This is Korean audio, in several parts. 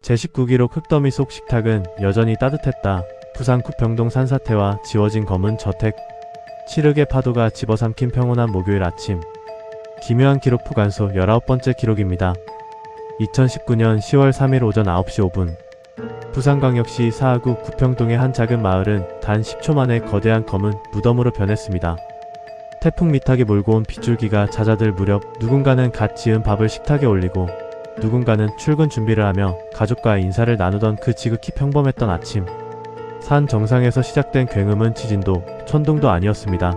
제19기록 흙더미 속 식탁은 여전히 따뜻했다. 부산 구평동 산사태와 지워진 검은 저택. 칠흑의 파도가 집어삼킨 평온한 목요일 아침. 기묘한 기록 푸간소 19번째 기록입니다. 2019년 10월 3일 오전 9시 5분. 부산광역시 사하구 구평동의 한 작은 마을은 단 10초 만에 거대한 검은 무덤으로 변했습니다. 태풍 미탁이 몰고 온 빗줄기가 잦아들 무렵 누군가는 갓 지은 밥을 식탁에 올리고 누군가는 출근 준비를 하며 가족과 인사를 나누던 그 지극히 평범했던 아침. 산 정상에서 시작된 굉음은 지진도 천둥도 아니었습니다.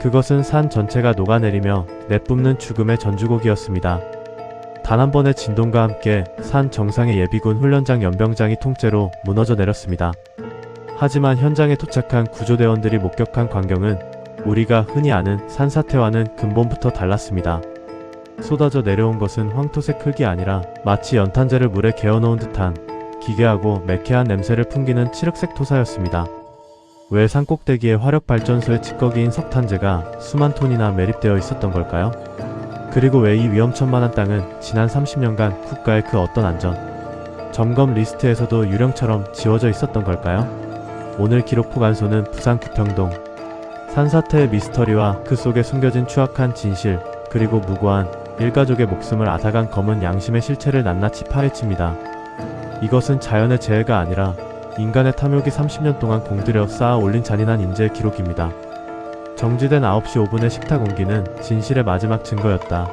그것은 산 전체가 녹아내리며 내뿜는 죽음의 전주곡이었습니다. 단 한 번의 진동과 함께 산 정상의 예비군 훈련장 연병장이 통째로 무너져 내렸습니다. 하지만 현장에 도착한 구조대원들이 목격한 광경은 우리가 흔히 아는 산사태와는 근본부터 달랐습니다. 쏟아져 내려온 것은 황토색 흙이 아니라 마치 연탄재를 물에 개어놓은 듯한 기괴하고 매캐한 냄새를 풍기는 칠흑색 토사였습니다. 왜 산꼭대기에 화력발전소의 찌꺼기인 석탄재가 수만 톤이나 매립되어 있었던 걸까요? 그리고 왜 이 위험천만한 땅은 지난 30년간 국가의 그 어떤 안전 점검 리스트에서도 유령처럼 지워져 있었던 걸까요? 오늘 기록 푸간소는 부산 구평동 산사태의 미스터리와 그 속에 숨겨진 추악한 진실, 그리고 무고한 일가족의 목숨을 앗아간 검은 양심의 실체를 낱낱이 파헤칩니다. 이것은 자연의 재해가 아니라 인간의 탐욕이 30년 동안 공들여 쌓아 올린 잔인한 인재의 기록입니다. 정지된 9시 5분의 식탁 온기는 진실의 마지막 증거였다.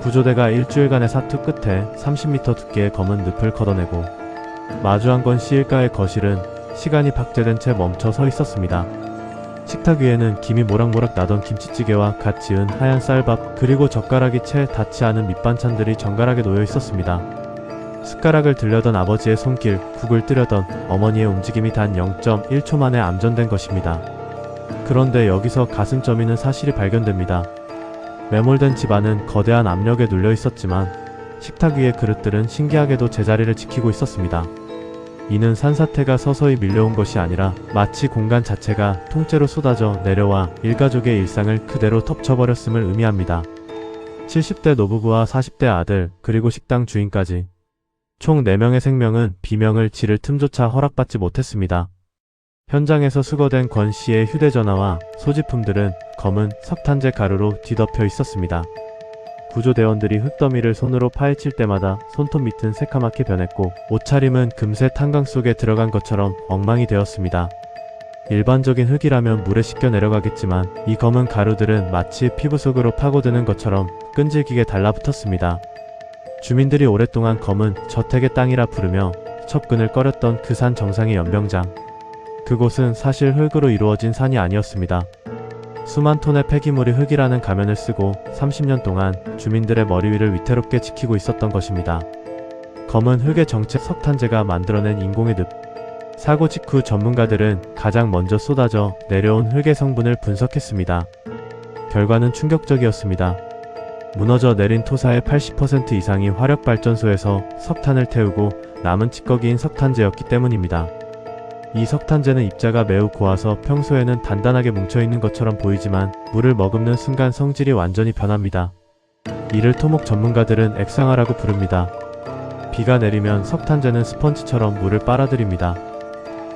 구조대가 일주일간의 사투 끝에 30m 두께의 검은 늪을 걷어내고 마주한 건 시일가의 거실은 시간이 박제된 채 멈춰 서 있었습니다. 식탁 위에는 김이 모락모락 나던 김치찌개와 갓 지은 하얀 쌀밥, 그리고 젓가락이 채 닿지 않은 밑반찬들이 정갈하게 놓여 있었습니다. 숟가락을 들려던 아버지의 손길, 국을 뜨려던 어머니의 움직임이 단 0.1초 만에 암전된 것입니다. 그런데 여기서 가슴 저미는 사실이 발견됩니다. 매몰된 집안은 거대한 압력에 눌려 있었지만 식탁 위의 그릇들은 신기하게도 제자리를 지키고 있었습니다. 이는 산사태가 서서히 밀려온 것이 아니라 마치 공간 자체가 통째로 쏟아져 내려와 일가족의 일상을 그대로 덮쳐버렸음을 의미합니다. 70대 노부부와 40대 아들, 그리고 식당 주인까지 총 4명의 생명은 비명을 지를 틈조차 허락받지 못했습니다. 현장에서 수거된 권 씨의 휴대전화와 소지품들은 검은 석탄재 가루로 뒤덮여 있었습니다. 구조대원들이 흙더미를 손으로 파헤칠 때마다 손톱 밑은 새카맣게 변했고 옷차림은 금세 탄광 속에 들어간 것처럼 엉망이 되었습니다. 일반적인 흙이라면 물에 씻겨 내려가겠지만 이 검은 가루들은 마치 피부 속으로 파고드는 것처럼 끈질기게 달라붙었습니다. 주민들이 오랫동안 검은 저택의 땅이라 부르며 첩근을 꺼렸던 그 산 정상의 연병장. 그곳은 사실 흙으로 이루어진 산이 아니었습니다. 수만 톤의 폐기물이 흙이라는 가면을 쓰고 30년 동안 주민들의 머리 위를 위태롭게 지키고 있었던 것입니다. 검은 흙의 정체 석탄재가 만들어낸 인공의 늪. 사고 직후 전문가들은 가장 먼저 쏟아져 내려온 흙의 성분을 분석했습니다. 결과는 충격적이었습니다. 무너져 내린 토사의 80% 이상이 화력발전소에서 석탄을 태우고 남은 찌꺼기인 석탄재였기 때문입니다. 이 석탄재는 입자가 매우 고와서 평소에는 단단하게 뭉쳐있는 것처럼 보이지만 물을 머금는 순간 성질이 완전히 변합니다. 이를 토목 전문가들은 액상화라고 부릅니다. 비가 내리면 석탄재는 스펀지처럼 물을 빨아들입니다.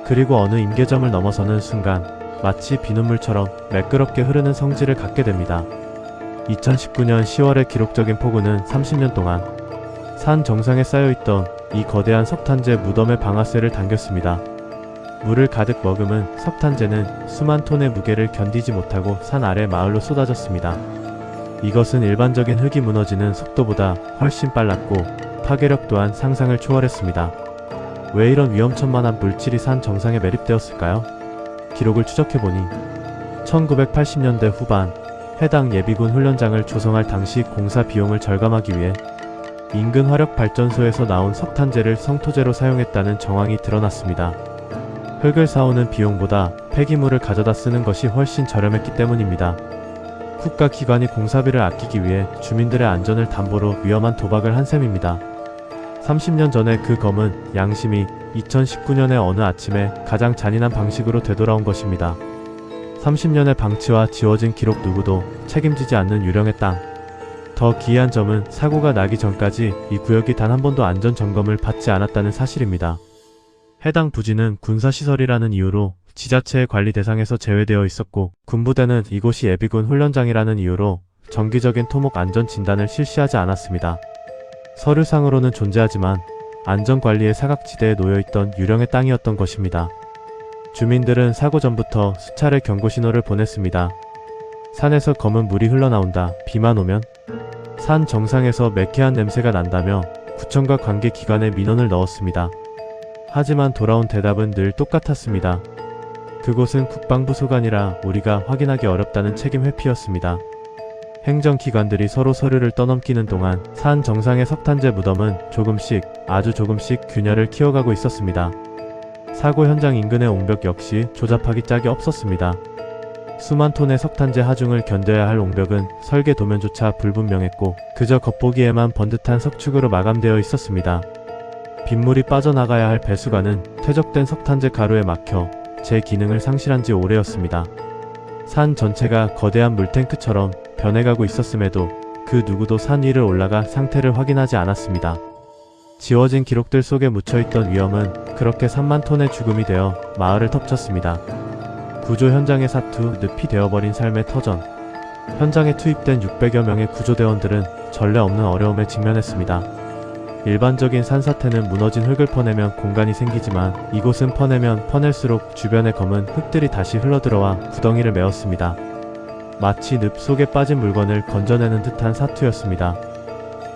그리고 어느 임계점을 넘어서는 순간 마치 비눗물처럼 매끄럽게 흐르는 성질을 갖게 됩니다. 2019년 10월의 기록적인 폭우는 30년 동안 산 정상에 쌓여있던 이 거대한 석탄재 무덤의 방아쇠를 당겼습니다. 물을 가득 머금은 석탄재는 수만 톤의 무게를 견디지 못하고 산 아래 마을로 쏟아졌습니다. 이것은 일반적인 흙이 무너지는 속도보다 훨씬 빨랐고 파괴력 또한 상상을 초월했습니다. 왜 이런 위험천만한 물질이 산 정상에 매립되었을까요? 기록을 추적해보니 1980년대 후반 해당 예비군 훈련장을 조성할 당시 공사 비용을 절감하기 위해 인근 화력발전소에서 나온 석탄재를 성토재로 사용했다는 정황이 드러났습니다. 흙을 사오는 비용보다 폐기물을 가져다 쓰는 것이 훨씬 저렴했기 때문입니다. 국가기관이 공사비를 아끼기 위해 주민들의 안전을 담보로 위험한 도박을 한 셈입니다. 30년 전의 그 검은 양심이 2019년의 어느 아침에 가장 잔인한 방식으로 되돌아온 것입니다. 30년의 방치와 지워진 기록, 누구도 책임지지 않는 유령의 땅. 더 기이한 점은 사고가 나기 전까지 이 구역이 단 한 번도 안전 점검을 받지 않았다는 사실입니다. 해당 부지는 군사시설이라는 이유로 지자체의 관리 대상에서 제외되어 있었고, 군부대는 이곳이 예비군 훈련장이라는 이유로 정기적인 토목 안전 진단을 실시하지 않았습니다. 서류상으로는 존재하지만 안전관리의 사각지대에 놓여있던 유령의 땅이었던 것입니다. 주민들은 사고 전부터 수차례 경고 신호를 보냈습니다. 산에서 검은 물이 흘러나온다. 비만 오면? 산 정상에서 매캐한 냄새가 난다며 구청과 관계기관에 민원을 넣었습니다. 하지만 돌아온 대답은 늘 똑같았습니다. 그곳은 국방부 소관이라 우리가 확인하기 어렵다는 책임 회피였습니다. 행정기관들이 서로 서류를 떠넘기는 동안 산 정상의 석탄재 무덤은 조금씩, 아주 조금씩 균열을 키워가고 있었습니다. 사고 현장 인근의 옹벽 역시 조잡하기 짝이 없었습니다. 수만 톤의 석탄재 하중을 견뎌야 할 옹벽은 설계 도면조차 불분명했고 그저 겉보기에만 번듯한 석축으로 마감되어 있었습니다. 빗물이 빠져나가야 할 배수관은 퇴적된 석탄재 가루에 막혀 제 기능을 상실한 지 오래였습니다. 산 전체가 거대한 물탱크처럼 변해가고 있었음에도 그 누구도 산 위를 올라가 상태를 확인하지 않았습니다. 지워진 기록들 속에 묻혀있던 위험은 그렇게 3만 톤의 죽음이 되어 마을을 덮쳤습니다. 구조 현장의 사투, 늪이 되어버린 삶의 터전. 현장에 투입된 600여 명의 구조대원들은 전례 없는 어려움에 직면했습니다. 일반적인 산사태는 무너진 흙을 퍼내면 공간이 생기지만 이곳은 퍼내면 퍼낼수록 주변의 검은 흙들이 다시 흘러들어와 구덩이를 메웠습니다. 마치 늪 속에 빠진 물건을 건져내는 듯한 사투였습니다.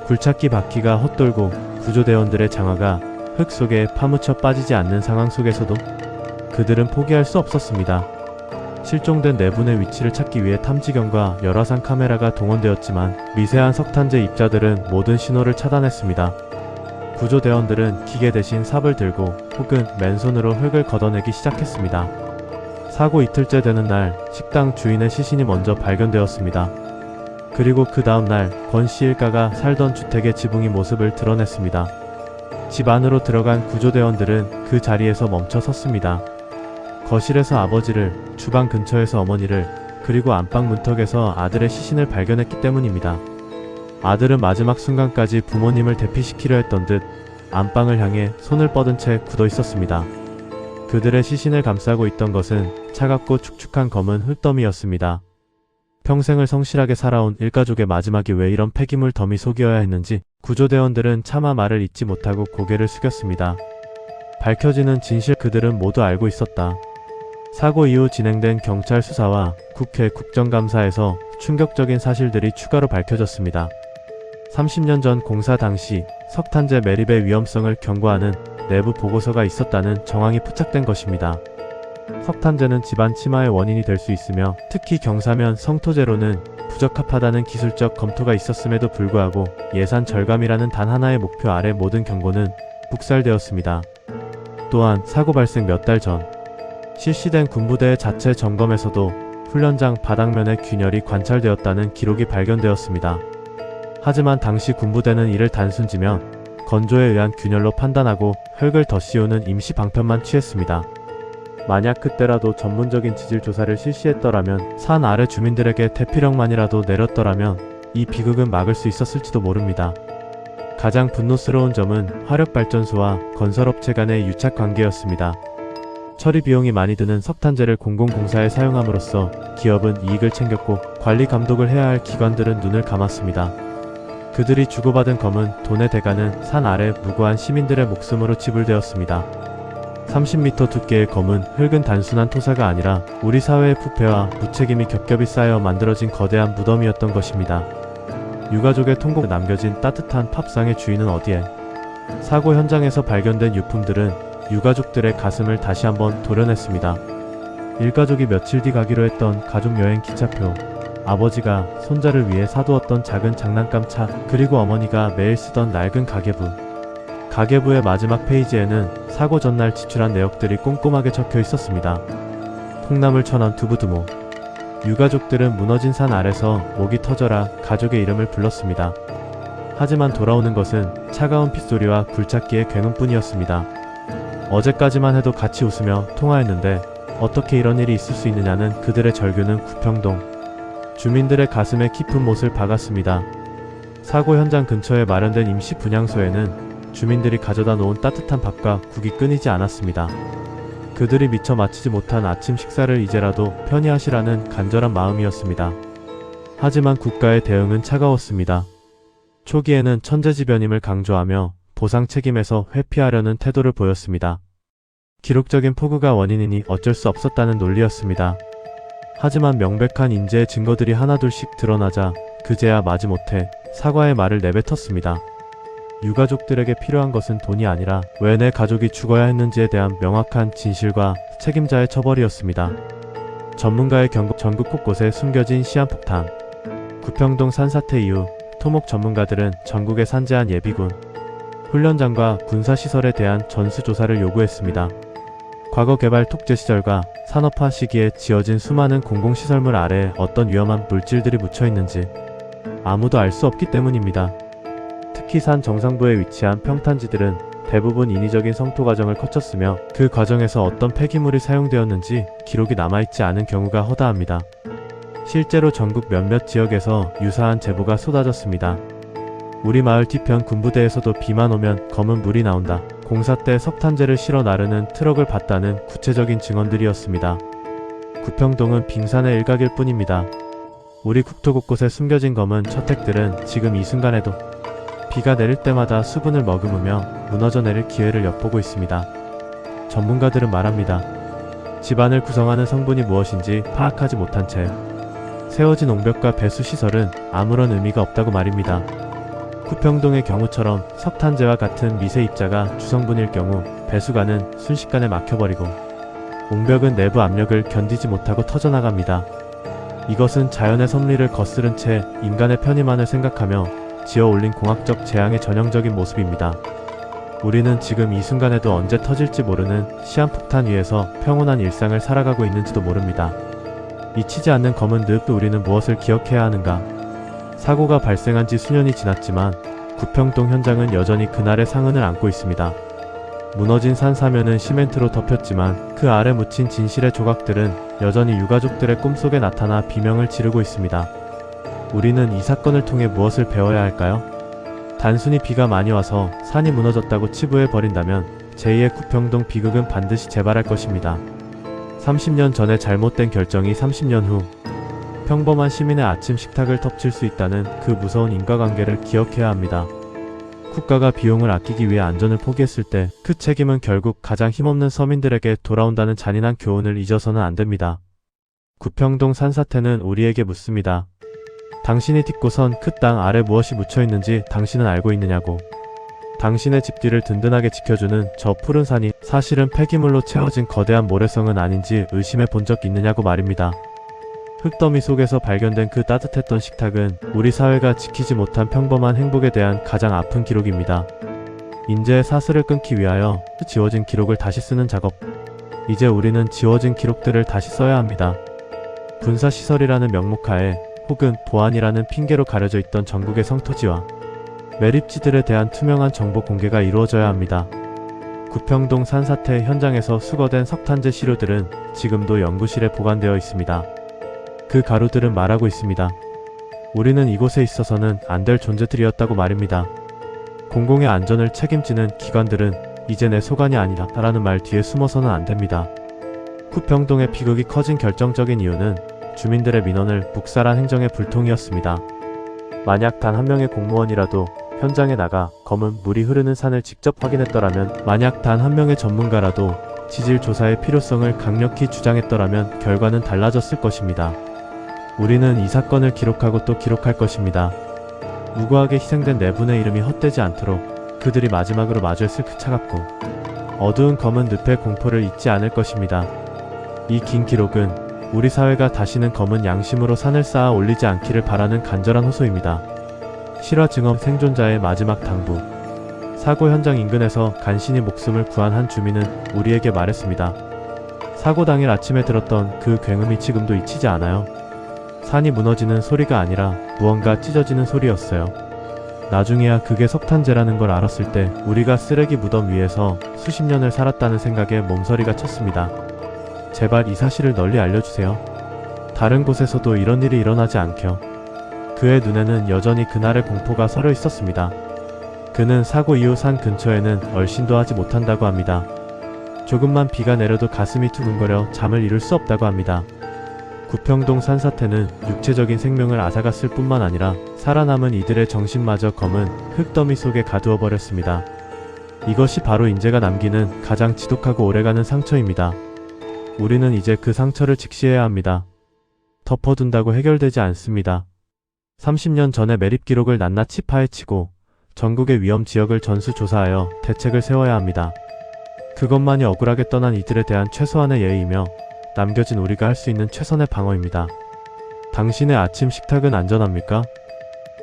굴착기 바퀴가 헛돌고 구조대원들의 장화가 흙 속에 파묻혀 빠지지 않는 상황 속에서도 그들은 포기할 수 없었습니다. 실종된 네 분의 위치를 찾기 위해 탐지견과 열화상 카메라가 동원되었지만 미세한 석탄재 입자들은 모든 신호를 차단했습니다. 구조대원들은 기계 대신 삽을 들고 혹은 맨손으로 흙을 걷어내기 시작했습니다. 사고 이틀째 되는 날 식당 주인의 시신이 먼저 발견되었습니다. 그리고 그 다음날 권 씨 일가가 살던 주택의 지붕이 모습을 드러냈습니다. 집 안으로 들어간 구조대원들은 그 자리에서 멈춰 섰습니다. 거실에서 아버지를, 주방 근처에서 어머니를, 그리고 안방 문턱에서 아들의 시신을 발견했기 때문입니다. 아들은 마지막 순간까지 부모님을 대피시키려 했던 듯 안방을 향해 손을 뻗은 채 굳어 있었습니다. 그들의 시신을 감싸고 있던 것은 차갑고 축축한 검은 흙더미였습니다. 평생을 성실하게 살아온 일가족의 마지막이 왜 이런 폐기물 더미 속이어야 했는지 구조대원들은 차마 말을 잇지 못하고 고개를 숙였습니다. 밝혀지는 진실 그들은 모두 알고 있었다. 사고 이후 진행된 경찰 수사와 국회 국정감사에서 충격적인 사실들이 추가로 밝혀졌습니다. 30년 전 공사 당시 석탄재 매립의 위험성을 경고하는 내부 보고서가 있었다는 정황이 포착된 것입니다. 석탄재는 집안 침하의 원인이 될 수 있으며 특히 경사면 성토재로는 부적합하다는 기술적 검토가 있었음에도 불구하고 예산 절감이라는 단 하나의 목표 아래 모든 경고는 묵살되었습니다. 또한 사고 발생 몇 달 전 실시된 군부대의 자체 점검에서도 훈련장 바닥면에 균열이 관찰되었다는 기록이 발견되었습니다. 하지만 당시 군부대는 이를 단순지면 건조에 의한 균열로 판단하고 흙을 더 씌우는 임시 방편만 취했습니다. 만약 그때라도 전문적인 지질 조사를 실시했더라면 산 아래 주민들에게 대피령만이라도 내렸더라면 이 비극은 막을 수 있었을지도 모릅니다. 가장 분노스러운 점은 화력발전소와 건설업체 간의 유착 관계였습니다. 처리 비용이 많이 드는 석탄재를 공공공사에 사용함으로써 기업은 이익을 챙겼고 관리 감독을 해야 할 기관들은 눈을 감았습니다. 그들이 주고받은 검은 돈의 대가는 산 아래 무고한 시민들의 목숨으로 지불되었습니다. 30m 두께의 검은 흙은 단순한 토사가 아니라 우리 사회의 부패와 무책임이 겹겹이 쌓여 만들어진 거대한 무덤이었던 것입니다. 유가족의 통곡 남겨진 따뜻한 팝상의 주인은 어디에? 사고 현장에서 발견된 유품들은 유가족들의 가슴을 다시 한번 도려냈습니다. 일가족이 며칠 뒤 가기로 했던 가족여행 기차표, 아버지가 손자를 위해 사두었던 작은 장난감 차, 그리고 어머니가 매일 쓰던 낡은 가계부. 가계부의 마지막 페이지에는 사고 전날 지출한 내역들이 꼼꼼하게 적혀 있었습니다. 콩나물 1000원 두부두부. 유가족들은 무너진 산 아래서 목이 터져라 가족의 이름을 불렀습니다. 하지만 돌아오는 것은 차가운 핏소리와 굴착기의 굉음뿐이었습니다. 어제까지만 해도 같이 웃으며 통화했는데 어떻게 이런 일이 있을 수 있느냐는 그들의 절규는 구평동 주민들의 가슴에 깊은 못을 박았습니다. 사고 현장 근처에 마련된 임시 분향소에는 주민들이 가져다 놓은 따뜻한 밥과 국이 끊이지 않았습니다. 그들이 미처 마치지 못한 아침 식사를 이제라도 편히 하시라는 간절한 마음이었습니다. 하지만 국가의 대응은 차가웠습니다. 초기에는 천재지변임을 강조하며 보상 책임에서 회피하려는 태도를 보였습니다. 기록적인 폭우가 원인이니 어쩔 수 없었다는 논리였습니다. 하지만 명백한 인재의 증거들이 하나둘씩 드러나자 그제야 마지못해 사과의 말을 내뱉었습니다. 유가족들에게 필요한 것은 돈이 아니라 왜 내 가족이 죽어야 했는지에 대한 명확한 진실과 책임자의 처벌이었습니다. 전문가의 경고. 전국 곳곳에 숨겨진 시한폭탄. 구평동 산사태 이후 토목 전문가들은 전국에 산재한 예비군, 훈련장과 군사시설에 대한 전수조사를 요구했습니다. 과거 개발 독재 시절과 산업화 시기에 지어진 수많은 공공시설물 아래에 어떤 위험한 물질들이 묻혀있는지 아무도 알 수 없기 때문입니다. 특히 산 정상부에 위치한 평탄지들은 대부분 인위적인 성토 과정을 거쳤으며 그 과정에서 어떤 폐기물이 사용되었는지 기록이 남아있지 않은 경우가 허다합니다. 실제로 전국 몇몇 지역에서 유사한 제보가 쏟아졌습니다. 우리 마을 뒤편 군부대에서도 비만 오면 검은 물이 나온다. 공사 때 석탄재를 실어 나르는 트럭을 봤다는 구체적인 증언들이었습니다. 구평동은 빙산의 일각일 뿐입니다. 우리 국토 곳곳에 숨겨진 검은 저택들은 지금 이 순간에도 비가 내릴 때마다 수분을 머금으며 무너져 내릴 기회를 엿보고 있습니다. 전문가들은 말합니다. 집안을 구성하는 성분이 무엇인지 파악하지 못한 채 세워진 옹벽과 배수시설은 아무런 의미가 없다고 말입니다. 구평동의 경우처럼 석탄재와 같은 미세 입자가 주성분일 경우 배수관은 순식간에 막혀버리고 옹벽은 내부 압력을 견디지 못하고 터져나갑니다. 이것은 자연의 섭리를 거스른 채 인간의 편의만을 생각하며 지어 올린 공학적 재앙의 전형적인 모습입니다. 우리는 지금 이 순간에도 언제 터질지 모르는 시한폭탄 위에서 평온한 일상을 살아가고 있는지도 모릅니다. 잊히지 않는 검은 늪. 우리는 무엇을 기억해야 하는가? 사고가 발생한 지 수년이 지났지만 구평동 현장은 여전히 그날의 상흔을 안고 있습니다. 무너진 산 사면은 시멘트로 덮였지만 그 아래 묻힌 진실의 조각들은 여전히 유가족들의 꿈속에 나타나 비명을 지르고 있습니다. 우리는 이 사건을 통해 무엇을 배워야 할까요? 단순히 비가 많이 와서 산이 무너졌다고 치부해버린다면 제2의 구평동 비극은 반드시 재발할 것입니다. 30년 전에 잘못된 결정이 30년 후 평범한 시민의 아침 식탁을 덮칠 수 있다는 그 무서운 인과관계를 기억해야 합니다. 국가가 비용을 아끼기 위해 안전을 포기했을 때 그 책임은 결국 가장 힘없는 서민들에게 돌아온다는 잔인한 교훈을 잊어서는 안 됩니다. 구평동 산사태는 우리에게 묻습니다. 당신이 딛고선 그 땅 아래 무엇이 묻혀있는지 당신은 알고 있느냐고. 당신의 집 뒤를 든든하게 지켜주는 저 푸른 산이 사실은 폐기물로 채워진 거대한 모래성은 아닌지 의심해 본 적 있느냐고 말입니다. 흙더미 속에서 발견된 그 따뜻했던 식탁은 우리 사회가 지키지 못한 평범한 행복에 대한 가장 아픈 기록입니다. 인재의 사슬을 끊기 위하여 지워진 기록을 다시 쓰는 작업. 이제 우리는 지워진 기록들을 다시 써야 합니다. 군사시설이라는 명목하에 혹은 보안이라는 핑계로 가려져 있던 전국의 성토지와 매립지들에 대한 투명한 정보 공개가 이루어져야 합니다. 구평동 산사태 현장에서 수거된 석탄재 시료들은 지금도 연구실에 보관되어 있습니다. 그 가루들은 말하고 있습니다. 우리는 이곳에 있어서는 안 될 존재들이었다고 말입니다. 공공의 안전을 책임지는 기관들은 이제 내 소관이 아니라 라는 말 뒤에 숨어서는 안 됩니다. 구평동의 비극이 커진 결정적인 이유는 주민들의 민원을 묵살한 행정의 불통이었습니다. 만약 단 한 명의 공무원이라도 현장에 나가 검은 물이 흐르는 산을 직접 확인했더라면, 만약 단 한 명의 전문가라도 지질 조사의 필요성을 강력히 주장했더라면 결과는 달라졌을 것입니다. 우리는 이 사건을 기록하고 또 기록할 것입니다. 무고하게 희생된 네 분의 이름이 헛되지 않도록 그들이 마지막으로 마주했을 그 차갑고 어두운 검은 늪의 공포를 잊지 않을 것입니다. 이 긴 기록은 우리 사회가 다시는 검은 양심으로 산을 쌓아 올리지 않기를 바라는 간절한 호소입니다. 실화 증언. 생존자의 마지막 당부. 사고 현장 인근에서 간신히 목숨을 구한 한 주민은 우리에게 말했습니다. 사고 당일 아침에 들었던 그 굉음이 지금도 잊히지 않아요. 산이 무너지는 소리가 아니라 무언가 찢어지는 소리였어요. 나중에야 그게 석탄재라는 걸 알았을 때 우리가 쓰레기 무덤 위에서 수십 년을 살았다는 생각에 몸서리가 쳤습니다. 제발 이 사실을 널리 알려주세요. 다른 곳에서도 이런 일이 일어나지 않겨. 그의 눈에는 여전히 그날의 공포가 서려 있었습니다. 그는 사고 이후 산 근처에는 얼씬도 하지 못한다고 합니다. 조금만 비가 내려도 가슴이 두근거려 잠을 이룰 수 없다고 합니다. 구평동 산사태는 육체적인 생명을 앗아갔을 뿐만 아니라 살아남은 이들의 정신마저 검은 흙더미 속에 가두어 버렸습니다. 이것이 바로 인재가 남기는 가장 지독하고 오래가는 상처입니다. 우리는 이제 그 상처를 직시해야 합니다. 덮어둔다고 해결되지 않습니다. 30년 전의 매립 기록을 낱낱이 파헤치고 전국의 위험 지역을 전수조사하여 대책을 세워야 합니다. 그것만이 억울하게 떠난 이들에 대한 최소한의 예의이며 남겨진 우리가 할 수 있는 최선의 방어입니다. 당신의 아침 식탁은 안전합니까?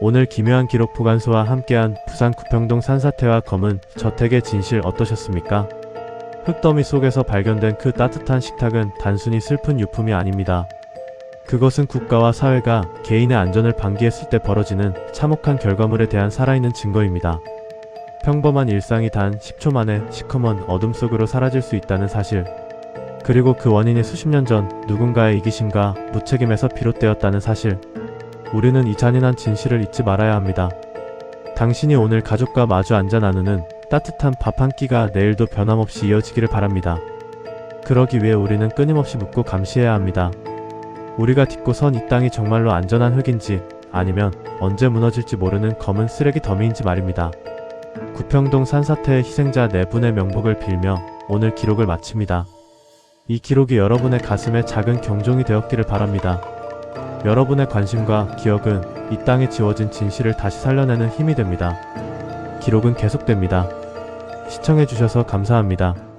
오늘 기묘한 기록 보관소와 함께한 부산 구평동 산사태와 검은 저택의 진실 어떠셨습니까? 흙더미 속에서 발견된 그 따뜻한 식탁은 단순히 슬픈 유품이 아닙니다. 그것은 국가와 사회가 개인의 안전을 방기했을 때 벌어지는 참혹한 결과물에 대한 살아있는 증거입니다. 평범한 일상이 단 10초 만에 시커먼 어둠 속으로 사라질 수 있다는 사실, 그리고 그 원인이 수십 년 전 누군가의 이기심과 무책임에서 비롯되었다는 사실, 우리는 이 잔인한 진실을 잊지 말아야 합니다. 당신이 오늘 가족과 마주 앉아 나누는 따뜻한 밥 한 끼가 내일도 변함없이 이어지기를 바랍니다. 그러기 위해 우리는 끊임없이 묻고 감시해야 합니다. 우리가 딛고 선 이 땅이 정말로 안전한 흙인지 아니면 언제 무너질지 모르는 검은 쓰레기 더미인지 말입니다. 구평동 산사태의 희생자 4분의 명복을 빌며 오늘 기록을 마칩니다. 이 기록이 여러분의 가슴에 작은 경종이 되었기를 바랍니다. 여러분의 관심과 기억은 이 땅에 지워진 진실을 다시 살려내는 힘이 됩니다. 기록은 계속됩니다. 시청해주셔서 감사합니다.